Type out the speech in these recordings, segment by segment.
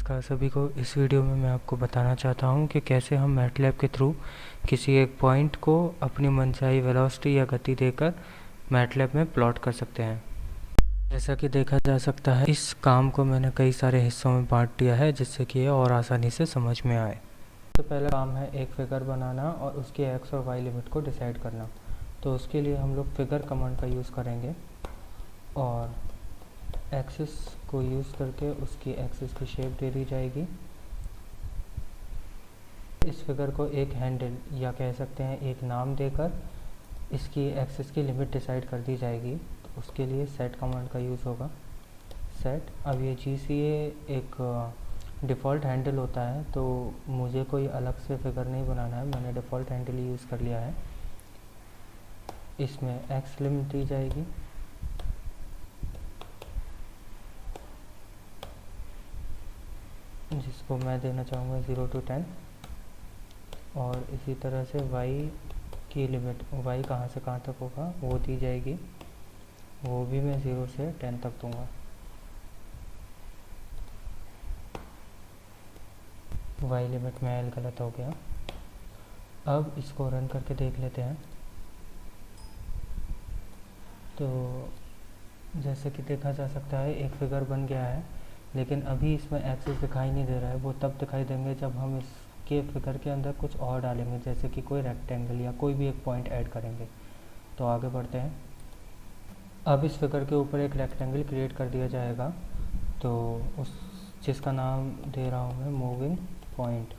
नमस्कार सभी को। इस वीडियो में मैं आपको बताना चाहता हूं कि कैसे हम मैटलैब के थ्रू किसी एक पॉइंट को अपनी मनचाही वेलोसिटी या गति देकर मैटलैब में प्लॉट कर सकते हैं। जैसा कि देखा जा सकता है, इस काम को मैंने कई सारे हिस्सों में बांट दिया है जिससे कि ये और आसानी से समझ में आए। तो पहला काम है एक फिगर बनाना और उसकी एक्स और वाई लिमिट को डिसाइड करना। तो उसके लिए हम लोग फिगर कमांड का यूज़ करेंगे और एक्सिस को यूज़ करके उसकी एक्सिस की शेप दे दी जाएगी। इस फिगर को एक हैंडल या कह सकते हैं एक नाम देकर इसकी एक्सिस की लिमिट डिसाइड कर दी जाएगी। तो उसके लिए सेट कमांड का यूज़ होगा। सेट, अब ये GCA एक डिफ़ॉल्ट हैंडल होता है, तो मुझे कोई अलग से फिगर नहीं बनाना है, मैंने डिफ़ॉल्ट हैंडल यूज़ कर लिया है। इसमें एक्स लिमिट दी जाएगी, जिसको मैं देना चाहूँगा 0 to 10, और इसी तरह से y की लिमिट, y कहाँ से कहाँ तक होगा वो दी जाएगी, वो भी मैं 0 से 10 तक दूँगा। y लिमिट में l गलत हो गया। अब इसको रन करके देख लेते हैं। तो जैसे कि देखा जा सकता है एक फिगर बन गया है, लेकिन अभी इसमें एक्सिस दिखाई नहीं दे रहा है। वो तब दिखाई देंगे जब हम इसके फिगर के अंदर कुछ और डालेंगे, जैसे कि कोई रेक्टेंगल या कोई भी एक पॉइंट ऐड करेंगे। तो आगे बढ़ते हैं। अब इस फिगर के ऊपर एक रेक्टेंगल क्रिएट कर दिया जाएगा, तो उस जिसका नाम दे रहा हूँ मैं मूविंग पॉइंट,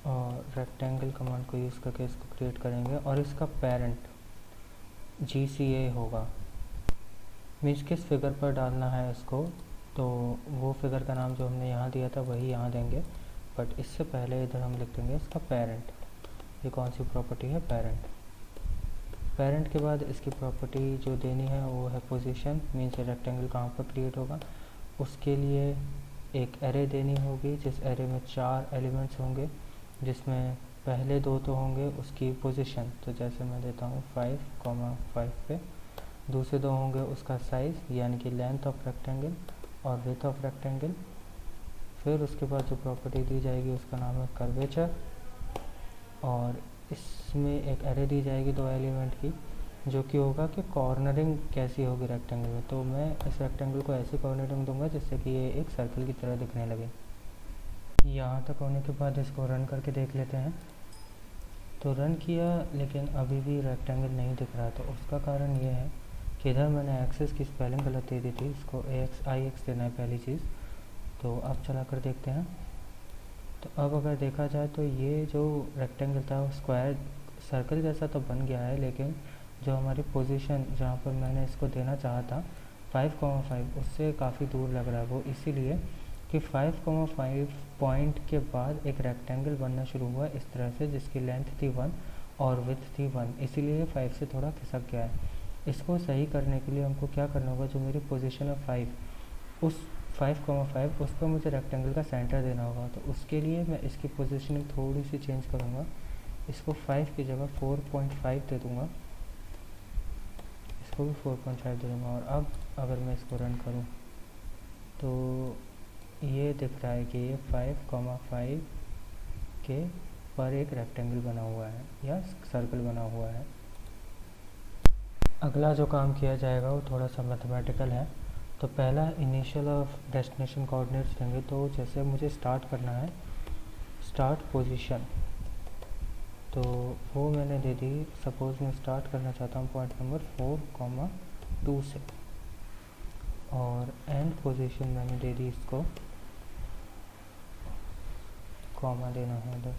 और रेक्टेंगल कमांड को यूज़ करके इसको क्रिएट करेंगे और इसका पेरेंट GCA होगा। मीन्स किस फिगर पर डालना है इसको, तो वो फिगर का नाम जो हमने यहाँ दिया था वही यहाँ देंगे, बट इससे पहले इधर हम लिख देंगे इसका पेरेंट। ये कौन सी प्रॉपर्टी है? पेरेंट। पेरेंट के बाद इसकी प्रॉपर्टी जो देनी है वो है पोजीशन, मीन्स रेक्टेंगल कहाँ पर क्रिएट होगा। उसके लिए एक एरे देनी होगी, जिस एरे में 4 एलिमेंट्स होंगे, जिसमें पहले 2 तो होंगे उसकी पोजीशन, तो जैसे मैं देता हूँ 5,5 पे। दूसरे 2 होंगे उसका साइज़, यानी कि लेंथ ऑफ रेक्टेंगल और विड्थ ऑफ रेक्टेंगल। फिर उसके बाद जो प्रॉपर्टी दी जाएगी उसका नाम है कर्वेचर, और इसमें एक एरे दी जाएगी 2 एलिमेंट की, जो कि होगा कि कॉर्नरिंग कैसी होगी रेक्टेंगल में। तो मैं इस रेक्टेंगल को ऐसी कॉर्नरिंग दूंगा जिससे कि ये एक सर्कल की तरह दिखने लगे। यहाँ तक होने के बाद इसको रन करके देख लेते हैं। तो रन किया, लेकिन अभी भी रेक्टेंगल नहीं दिख रहा। तो उसका कारण ये है कि इधर मैंने एक्सिस की स्पेलिंग गलत दे दी थी, इसको AX देना है पहली चीज़। तो अब चला कर देखते हैं। तो अब अगर देखा जाए तो ये जो रेक्टेंगल था वो स्क्वायर सर्कल जैसा तो बन गया है, लेकिन जो हमारी पोजीशन जहाँ पर मैंने इसको देना चाहा था 5,5 उससे काफ़ी दूर लग रहा है। वो इसीलिए कि 5,5 पॉइंट के बाद एक रेक्टेंगल बनना शुरू हुआ इस तरह से, जिसकी लेंथ थी 1 और विड्थ थी 1, इसीलिए 5 से थोड़ा खिसक गया है। इसको सही करने के लिए हमको क्या करना होगा, जो मेरी पोजीशन है 5, उस 5,5 उस पर मुझे रेक्टेंगल का सेंटर देना होगा। तो उसके लिए मैं इसकी पोजीशनिंग थोड़ी सी चेंज करूँगा, इसको 5 की जगह 4.5 दे दूँगा, इसको भी 4.5 दे दूँगा। और अब अगर मैं इसको रन करूँ तो ये दिख रहा है कि ये 5,5 के पर एक रेक्टेंगल बना हुआ है या सर्कल बना हुआ है। अगला जो काम किया जाएगा वो थोड़ा सा मैथमेटिकल है। तो पहला इनिशियल और डेस्टिनेशन कोऑर्डिनेट्स देंगे। तो जैसे मुझे स्टार्ट करना है, स्टार्ट पोजीशन, तो वो मैंने दे दी। सपोज़ मैं स्टार्ट करना चाहता हूँ पॉइंट नंबर 4,2 से, और एंड पोजीशन मैंने दे दी इसको, कॉमा देना है इधर।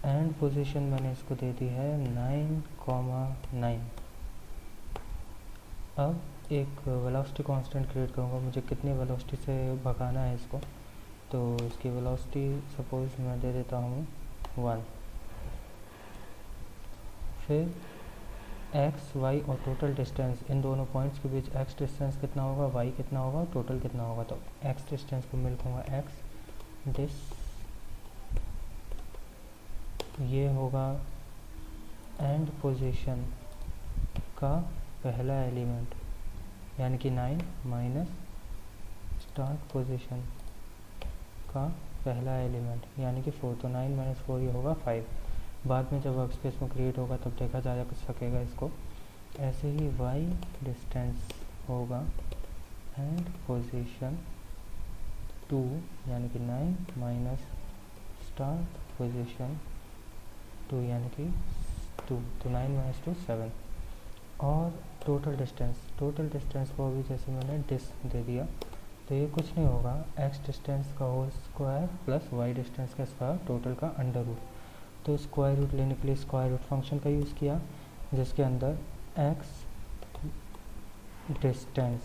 एंड पोजीशन मैंने इसको दे दी है 9,9। अब एक वेलोसिटी कांस्टेंट क्रिएट करूँगा, मुझे कितनी वेलोसिटी से भगाना है इसको। तो इसकी वेलोसिटी सपोज़ मैं दे देता हूँ 1। फिर x, y और टोटल डिस्टेंस, इन दोनों पॉइंट्स के बीच x डिस्टेंस कितना होगा, y कितना होगा, टोटल कितना होगा। तो x डिस्टेंस को मैं लिखूँगा x डिस, ये होगा एंड पोजीशन का पहला एलिमेंट, यानी कि 9 माइनस स्टार्ट पोजीशन का पहला एलिमेंट यानी कि 4, तो 9 माइनस 4 ये होगा 5। बाद में जब वर्क स्पेस में क्रिएट होगा तब देखा जा सकेगा इसको। ऐसे ही y डिस्टेंस होगा एंड पोजीशन 2 यानी कि 9 माइनस स्टार्ट पोजीशन 2 यानी कि 2, तो 9 माइनस 2 7। और टोटल डिस्टेंस को अभी जैसे मैंने डिस दे दिया, तो ये कुछ नहीं होगा x डिस्टेंस का whole square plus y distance का स्क्वायर टोटल का अंडर रूट। तो स्क्वायर रूट लेने के लिए स्क्वायर रूट फंक्शन का यूज़ किया, जिसके अंदर x डिस्टेंस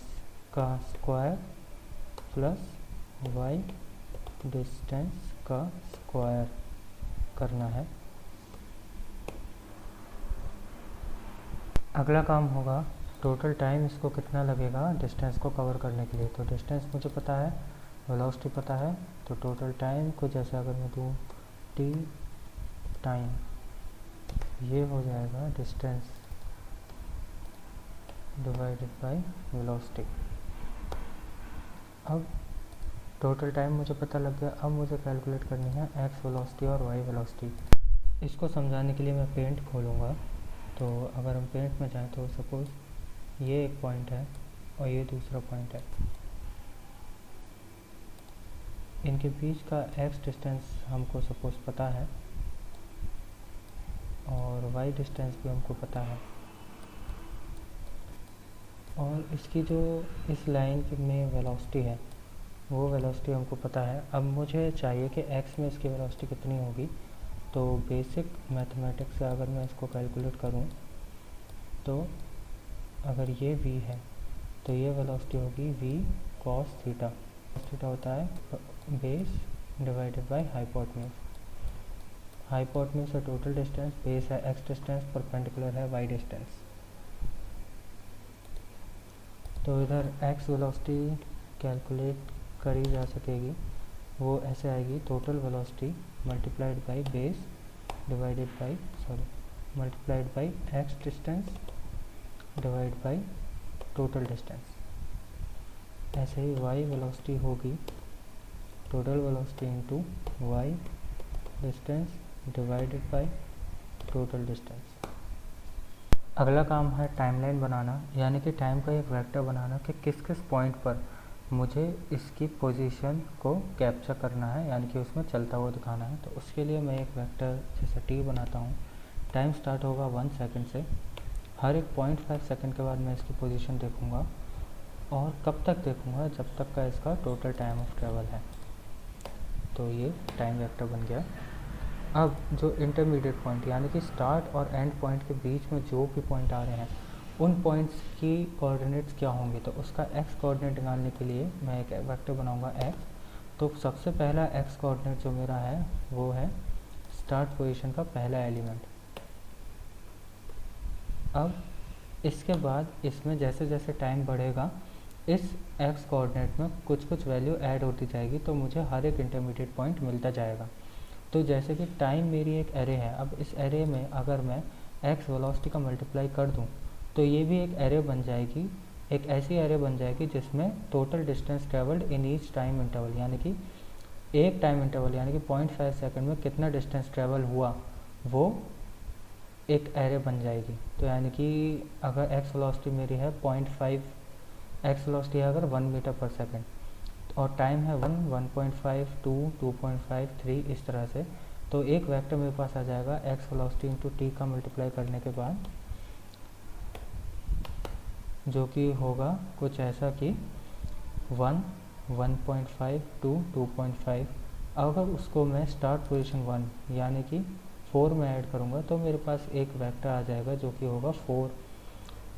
का स्क्वायर प्लस y डिस्टेंस का स्क्वायर करना है। अगला काम होगा टोटल टाइम इसको कितना लगेगा डिस्टेंस को कवर करने के लिए। तो डिस्टेंस मुझे पता है, वेलोसिटी पता है, तो टोटल टाइम को जैसे अगर मैं दूँ t टाइम, ये हो जाएगा डिस्टेंस डिवाइडेड बाय वेलोसिटी। अब टोटल टाइम मुझे पता लग गया। अब मुझे कैलकुलेट करनी है x वेलोसिटी और y वेलोसिटी। इसको समझाने के लिए मैं पेंट खोलूँगा। तो अगर हम पेंट में जाएँ तो सपोज़ ये एक पॉइंट है और ये दूसरा पॉइंट है, इनके बीच का x डिस्टेंस हमको सपोज़ पता है और y डिस्टेंस भी हमको पता है, और इसकी जो इस लाइन में वेलोसिटी है वो वेलोसिटी हमको पता है। अब मुझे चाहिए कि x में इसकी वेलोसिटी कितनी होगी। तो बेसिक मैथमेटिक्स से अगर मैं इसको कैलकुलेट करूं, तो अगर ये v है तो ये वेलोसिटी होगी v cos थीटा। थीटा होता है base divided by hypotenuse. Hypotenuse है टोटल डिस्टेंस, बेस है x डिस्टेंस, परपेंडिकुलर है y डिस्टेंस। तो इधर x वेलोसिटी कैलकुलेट करी जा सकेगी, वो ऐसे आएगी total velocity multiplied by base divided by multiplied by x distance divide by total distance. ऐसे ही y वेलोसिटी होगी total velocity into y distance divided by total distance. अगला काम है टाइमलाइन बनाना, यानी कि टाइम का एक वेक्टर बनाना कि किस किस पॉइंट पर मुझे इसकी पोजीशन को कैप्चर करना है, यानी कि उसमें चलता हुआ दिखाना है। तो उसके लिए मैं एक वेक्टर जैसे t बनाता हूँ। टाइम स्टार्ट होगा 1 सेकंड से, हर एक 0.5 सेकंड के बाद मैं इसकी पोजीशन देखूँगा, और कब तक देखूँगा, जब तक का इसका टोटल टाइम ऑफ ट्रेवल है। तो ये टाइम वेक्टर बन गया। अब जो इंटरमीडिएट पॉइंट यानी कि स्टार्ट और एंड पॉइंट के बीच में जो भी पॉइंट आ रहे हैं, उन पॉइंट्स की कोऑर्डिनेट्स क्या होंगे। तो उसका x कोऑर्डिनेट निकालने के लिए मैं एक वेक्टर बनाऊंगा x। तो सबसे पहला x कोऑर्डिनेट जो मेरा है वो है स्टार्ट पोजीशन का पहला एलिमेंट। अब इसके बाद इसमें जैसे जैसे टाइम बढ़ेगा, इस x कोऑर्डिनेट में कुछ कुछ वैल्यू ऐड होती जाएगी, तो मुझे हर एक इंटरमीडिएट पॉइंट मिलता जाएगा। तो जैसे कि टाइम मेरी एक एरे है, अब इस एरे में अगर मैं x वेलोसिटी का मल्टीप्लाई कर दूं, तो ये भी एक एरे बन जाएगी, एक ऐसी एरे बन जाएगी जिसमें total distance travelled in each time interval, यानी कि एक टाइम इंटरवल यानी कि 0.5 सेकंड में कितना डिस्टेंस ट्रेवल हुआ, वो एक एरे बन जाएगी। तो यानी कि अगर x वेलोसिटी मेरी है 0.5, x वेलोसिटी है अगर 1 मीटर पर सेकंड, और टाइम है 1, 1.5, 2, 2.5, 3 इस तरह से, तो एक वेक्टर मेरे पास आ जाएगा x वेलोसिटी इंटू t का मल्टीप्लाई करने के बाद, जो कि होगा कुछ ऐसा कि 1, 1.5, 2, 2.5। अगर उसको मैं स्टार्ट पोजीशन 1 यानी कि 4 में ऐड करूँगा, तो मेरे पास एक वेक्टर आ जाएगा जो कि होगा 4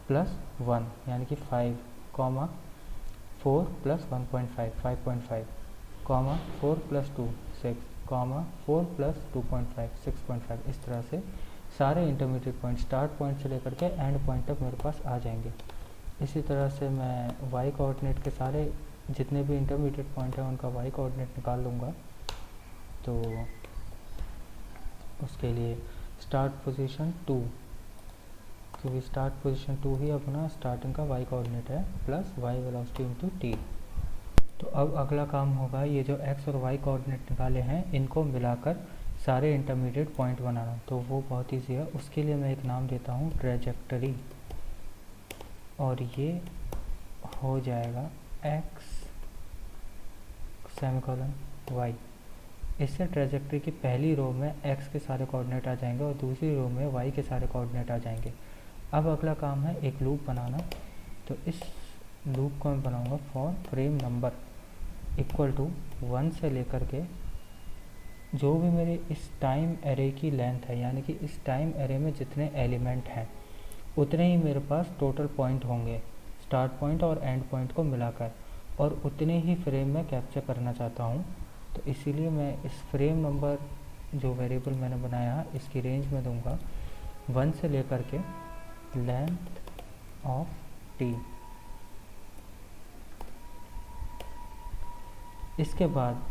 प्लस 1 यानी कि 5, 4 प्लस 1.5, 5.5, 4 प्लस 2, 6, 4 प्लस 2.5, 6.5। इस तरह से सारे इंटरमीडिएट पॉइंट स्टार्ट पॉइंट से लेकर के एंड पॉइंट तक मेरे पास आ जाएंगे। इसी तरह से मैं y कोऑर्डिनेट के सारे जितने भी इंटरमीडिएट पॉइंट हैं उनका y कोऑर्डिनेट निकाल लूँगा। तो उसके लिए स्टार्ट पोजीशन 2, क्योंकि स्टार्ट पोजीशन 2 ही अपना स्टार्टिंग का y कोऑर्डिनेट है, plus y velocity into t। तो अब अगला काम होगा, ये जो x और y कोऑर्डिनेट निकाले हैं इनको मिलाकर सारे इंटरमीडिएट पॉइंट बनाना। तो वो बहुत ईजी है, उसके लिए मैं एक नाम देता हूँ ट्रेजेक्टरी, और ये हो जाएगा x सेमीकोलन y। इससे ट्रेजेक्टरी की पहली रो में x के सारे कोऑर्डिनेट आ जाएंगे और दूसरी रो में y के सारे कोऑर्डिनेट आ जाएंगे। अब अगला काम है एक लूप बनाना। तो इस लूप को मैं बनाऊंगा for frame number equal to 1 से लेकर के जो भी मेरे इस टाइम एरे की लेंथ है, यानी कि इस टाइम एरे में जितने एलिमेंट हैं उतने ही मेरे पास टोटल पॉइंट होंगे, स्टार्ट पॉइंट और एंड पॉइंट को मिलाकर, और उतने ही फ्रेम में कैप्चर करना चाहता हूँ। तो इसीलिए मैं इस फ्रेम नंबर जो वेरिएबल मैंने बनाया है इसकी रेंज में दूंगा 1 से लेकर के लेंथ ऑफ t। इसके बाद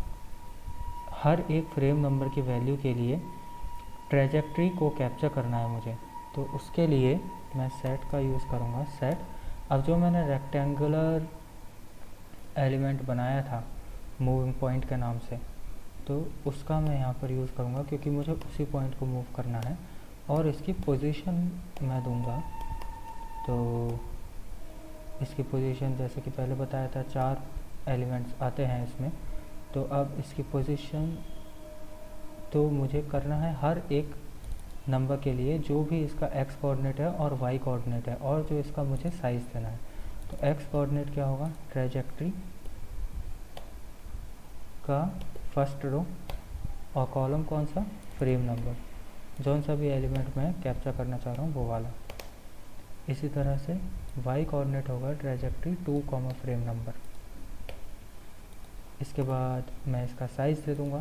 हर एक फ्रेम नंबर की वैल्यू के लिए ट्रेजेक्टरी को कैप्चर करना है मुझे। तो उसके लिए मैं सेट का यूज़ करूँगा। सेट, अब जो मैंने रेक्टेंगुलर एलिमेंट बनाया था मूविंग पॉइंट के नाम से, तो उसका मैं यहाँ पर यूज़ करूँगा क्योंकि मुझे उसी पॉइंट को मूव करना है, और इसकी पोजीशन मैं दूंगा। तो इसकी पोजीशन जैसे कि पहले बताया था 4 एलिमेंट्स आते हैं इसमें, तो अब इसकी पोजीशन तो मुझे करना है हर एक नंबर के लिए जो भी इसका x कोऑर्डिनेट है और y कोऑर्डिनेट है, और जो इसका मुझे साइज़ देना है। तो x कोऑर्डिनेट क्या होगा, ट्रेजेक्टरी का फर्स्ट रो, और कॉलम कौन सा, फ्रेम नंबर, जौन सा भी एलिमेंट मैं कैप्चर करना चाह रहा हूँ वो वाला। इसी तरह से y कोऑर्डिनेट होगा ट्रेजेक्टरी 2, फ्रेम नंबर। इसके बाद मैं इसका साइज़ दे दूँगा।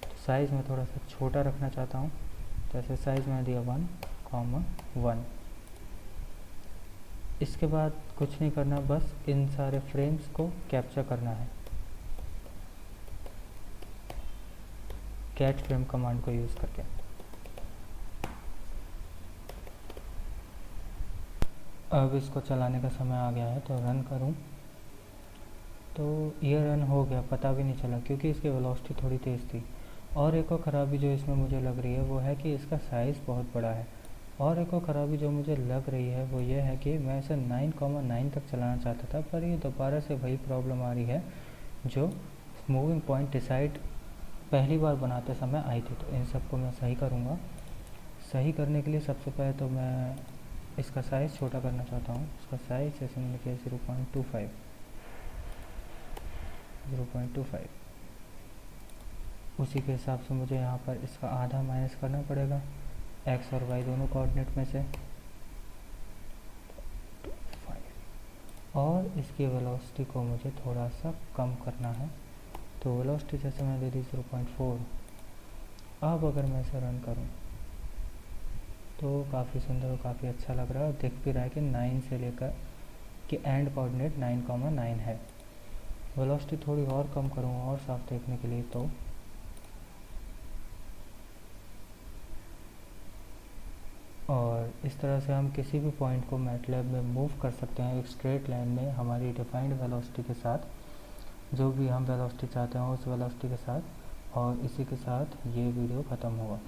तो साइज़ मैं थोड़ा सा छोटा रखना चाहता हूँ, जैसे साइज़ मैं दिया 1,1। इसके बाद कुछ नहीं करना, बस इन सारे फ्रेम्स को कैप्चर करना है कैट फ्रेम कमांड को यूज़ करके। अब इसको चलाने का समय आ गया है, तो रन करूं तो ये रन हो गया, पता भी नहीं चला क्योंकि इसकी वेलोसिटी थोड़ी तेज़ थी। और एक और ख़राबी जो इसमें मुझे लग रही है वो है कि इसका साइज़ बहुत बड़ा है। और एक और ख़राबी जो मुझे लग रही है वो ये है कि मैं इसे 9,9 तक चलाना चाहता था, पर ये दोबारा से वही प्रॉब्लम आ रही है जो मूविंग पॉइंट डिसाइड पहली बार बनाते समय आई थी। तो इन सबको मैं सही करूँगा। सही करने के लिए सबसे पहले तो मैं इसका साइज़ छोटा करना चाहता हूँ। इसका साइज़ जैसे मैंने किया 0.25। उसी के हिसाब से मुझे यहाँ पर इसका आधा माइनस करना पड़ेगा x और y दोनों कोऑर्डिनेट में से, और इसकी वेलोसिटी को मुझे थोड़ा सा कम करना है। तो वेलोसिटी जैसे मैं दे दी 0.4। अब अगर मैं इसे रन करूं तो काफ़ी सुंदर और काफ़ी अच्छा लग रहा है, और दिख भी रहा है कि 9 से लेकर कि एंड कोऑर्डिनेट 9,9 है। वेलोसिटी थोड़ी और कम करूँगा और साफ देखने के लिए। तो और इस तरह से हम किसी भी पॉइंट को मैटलैब में मूव कर सकते हैं एक स्ट्रेट लाइन में हमारी डिफाइंड वेलोसिटी के साथ, जो भी हम वेलोसिटी चाहते हैं उस वेलोसिटी के साथ। और इसी के साथ ये वीडियो ख़त्म होगा।